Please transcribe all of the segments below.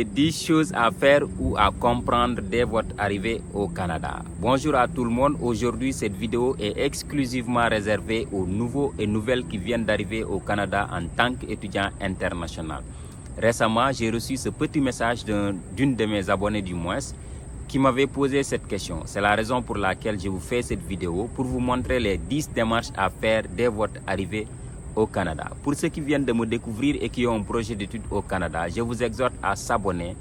10 choses à faire ou à comprendre dès votre arrivée au Canada. Bonjour à tout le monde. Aujourd'hui, cette vidéo est exclusivement réservée aux nouveaux et nouvelles qui viennent d'arriver au Canada en tant qu'étudiant international. Récemment, j'ai reçu ce petit message d'une de mes abonnées du moins qui m'avait posé cette question. C'est la raison pour laquelle je vous fais cette vidéo pour vous montrer les 10 démarches à faire dès votre arrivée au Canada. Pour ceux qui viennent de me découvrir et qui ont un projet d'études au Canada, je vous exhorte à s'abonner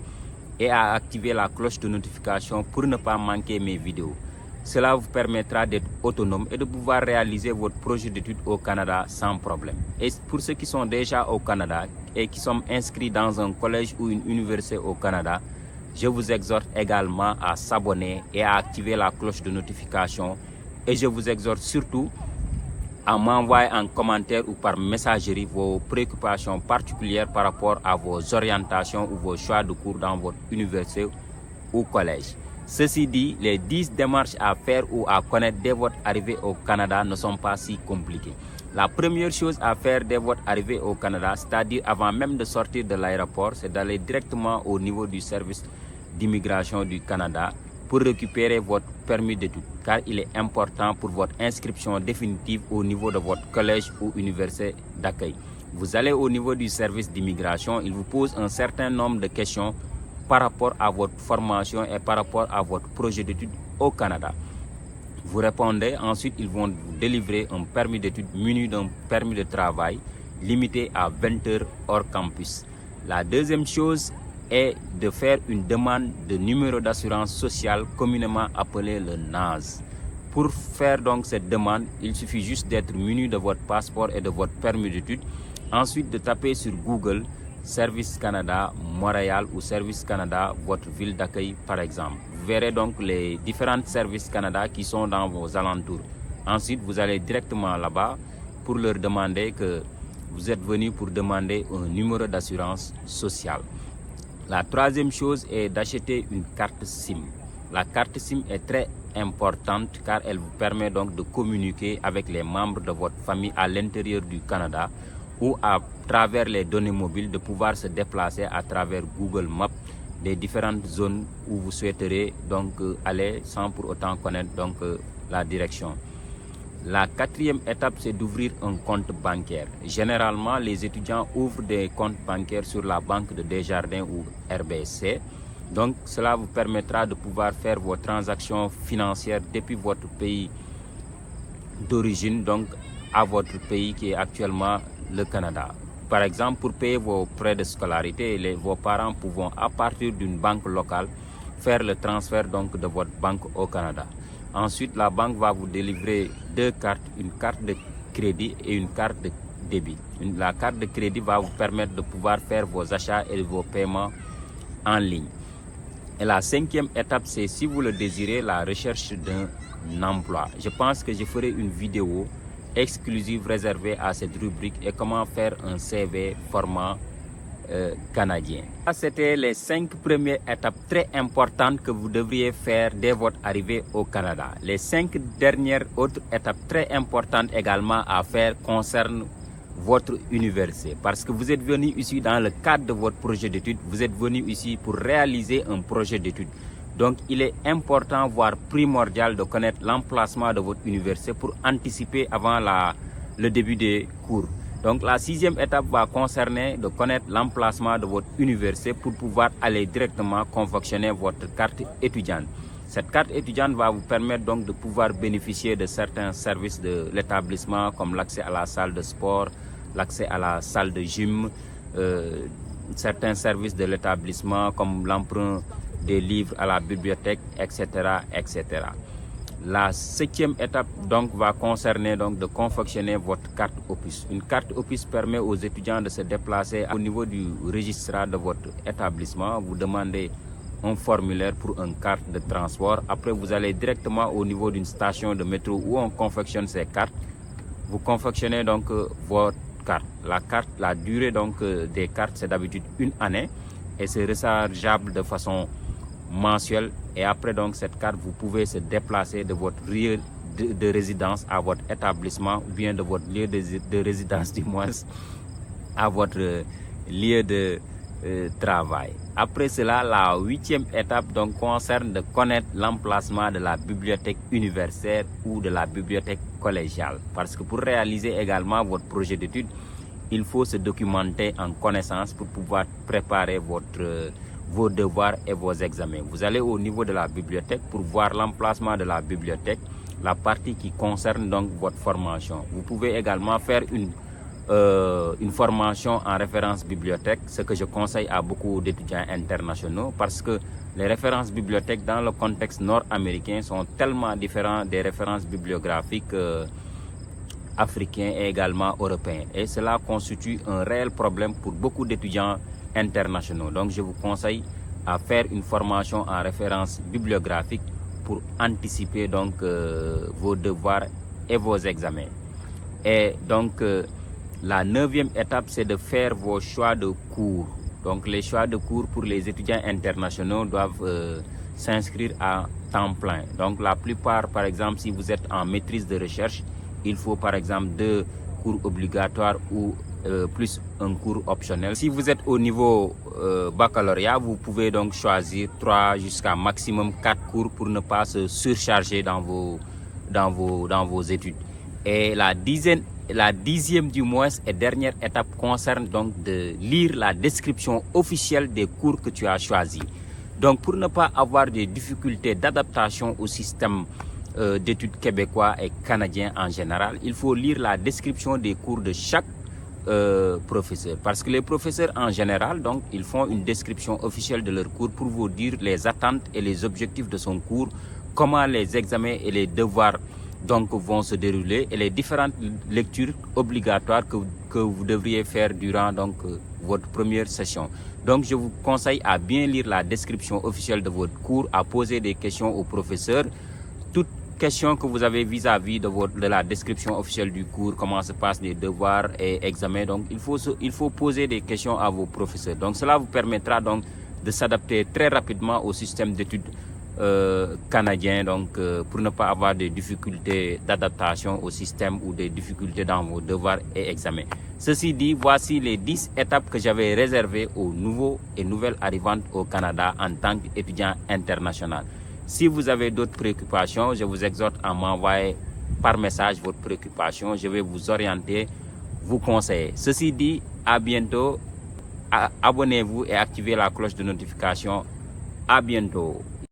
et à activer la cloche de notification pour ne pas manquer mes vidéos. Cela vous permettra d'être autonome et de pouvoir réaliser votre projet d'études au Canada sans problème. Et pour ceux qui sont déjà au Canada et qui sont inscrits dans un collège ou une université au Canada, je vous exhorte également à s'abonner et à activer la cloche de notification. Et je vous exhorte surtout à m'envoyer en commentaire ou par messagerie vos préoccupations particulières par rapport à vos orientations ou vos choix de cours dans votre université ou collège. Ceci dit, les 10 démarches à faire ou à connaître dès votre arrivée au Canada ne sont pas si compliquées. La première chose à faire dès votre arrivée au Canada, c'est-à-dire avant même de sortir de l'aéroport, c'est d'aller directement au niveau du service d'immigration du Canada pour récupérer votre permis d'études, car il est important pour votre inscription définitive au niveau de votre collège ou université d'accueil. Vous allez au niveau du service d'immigration, il vous pose un certain nombre de questions par rapport à votre formation et par rapport à votre projet d'études au Canada. Vous répondez, ensuite ils vont vous délivrer un permis d'études muni d'un permis de travail limité à 20 heures hors campus. La deuxième chose est de faire une demande de numéro d'assurance sociale communément appelé le NAS. Pour faire donc cette demande, il suffit juste d'être muni de votre passeport et de votre permis d'études. Ensuite de taper sur Google Service Canada Montréal ou Service Canada votre ville d'accueil par exemple. Vous verrez donc les différents services Canada qui sont dans vos alentours. Ensuite, vous allez directement là-bas pour leur demander que vous êtes venu pour demander un numéro d'assurance sociale. La troisième chose est d'acheter une carte SIM. La carte SIM est très importante car elle vous permet donc de communiquer avec les membres de votre famille à l'intérieur du Canada ou à travers les données mobiles de pouvoir se déplacer à travers Google Maps des différentes zones où vous souhaiterez donc aller sans pour autant connaître donc la direction. La quatrième étape, c'est d'ouvrir un compte bancaire. Généralement, les étudiants ouvrent des comptes bancaires sur la banque de Desjardins ou RBC. Donc, cela vous permettra de pouvoir faire vos transactions financières depuis votre pays d'origine, donc à votre pays qui est actuellement le Canada. Par exemple, pour payer vos frais de scolarité, vos parents pourront, à partir d'une banque locale, faire le transfert donc de votre banque au Canada. Ensuite, la banque va vous délivrer deux cartes, une carte de crédit et une carte de débit. La carte de crédit va vous permettre de pouvoir faire vos achats et vos paiements en ligne. Et la cinquième étape, c'est, si vous le désirez, la recherche d'un emploi. Je pense que je ferai une vidéo exclusive réservée à cette rubrique et comment faire un CV format canadien. C'était les 5 premières étapes très importantes que vous devriez faire dès votre arrivée au Canada. Les 5 dernières autres étapes très importantes également à faire concernent votre université. Parce que vous êtes venu ici dans le cadre de votre projet d'études, vous êtes venu ici pour réaliser un projet d'études. Donc il est important, voire primordial, de connaître l'emplacement de votre université pour anticiper avant le début des cours. Donc la 6e étape va concerner de connaître l'emplacement de votre université pour pouvoir aller directement confectionner votre carte étudiante. Cette carte étudiante va vous permettre donc de pouvoir bénéficier de certains services de l'établissement comme l'accès à la salle de sport, l'accès à la salle de gym, certains services de l'établissement comme l'emprunt des livres à la bibliothèque, etc., etc. La 7e étape donc va concerner donc de confectionner votre carte opus. Une carte opus permet aux étudiants de se déplacer au niveau du registrar de votre établissement. Vous demandez un formulaire pour une carte de transport. Après, vous allez directement au niveau d'une station de métro où on confectionne ces cartes. Vous confectionnez donc votre carte. La durée donc des cartes, c'est d'habitude 1 année et c'est rechargeable de façon mensuelle. Et après donc cette carte, vous pouvez se déplacer de votre lieu de résidence à votre établissement ou bien de votre lieu de résidence du moins à votre lieu travail. Après cela, la 8e étape donc concerne de connaître l'emplacement de la bibliothèque universitaire ou de la bibliothèque collégiale. Parce que pour réaliser également votre projet d'étude, il faut se documenter en connaissance pour pouvoir préparer vos devoirs et vos examens. Vous allez au niveau de la bibliothèque pour voir l'emplacement de la bibliothèque, la partie qui concerne donc votre formation. Vous pouvez également faire une formation en référence bibliothèque, ce que je conseille à beaucoup d'étudiants internationaux parce que les références bibliothèques dans le contexte nord-américain sont tellement différents des références bibliographiques africains et également européens. Et cela constitue un réel problème pour beaucoup d'étudiants internationaux. Donc je vous conseille à faire une formation en référence bibliographique pour anticiper donc vos devoirs et vos examens. Et donc la 9e étape, c'est de faire vos choix de cours. Donc les choix de cours pour les étudiants internationaux doivent s'inscrire à temps plein. Donc la plupart, par exemple, si vous êtes en maîtrise de recherche, il faut par exemple 2 cours obligatoires ou plus un cours optionnel. Si vous êtes au niveau baccalauréat, vous pouvez donc choisir 3 jusqu'à maximum 4 cours pour ne pas se surcharger dans vos études. Et la 10e du moins et dernière étape concerne donc de lire la description officielle des cours que tu as choisis. Donc pour ne pas avoir des difficultés d'adaptation au système d'études québécois et canadiens en général, il faut lire la description des cours de chaque professeur. Parce que les professeurs en général, donc, ils font une description officielle de leur cours pour vous dire les attentes et les objectifs de son cours, comment les examens et les devoirs donc vont se dérouler et les différentes lectures obligatoires que vous devriez faire durant donc votre première session. Donc je vous conseille à bien lire la description officielle de votre cours, à poser des questions au professeur. Toutes questions que vous avez vis-à-vis de la description officielle du cours, comment se passent les devoirs et examens. Donc il faut poser des questions à vos professeurs. Donc cela vous permettra donc de s'adapter très rapidement au système d'études canadien, donc pour ne pas avoir de difficultés d'adaptation au système ou des difficultés dans vos devoirs et examens. Ceci dit, voici les 10 étapes que j'avais réservées aux nouveaux et nouvelles arrivantes au Canada en tant qu'étudiant international. Si vous avez d'autres préoccupations, je vous exhorte à m'envoyer par message votre préoccupation. Je vais vous orienter, vous conseiller. Ceci dit, à bientôt. Abonnez-vous et activez la cloche de notification. À bientôt.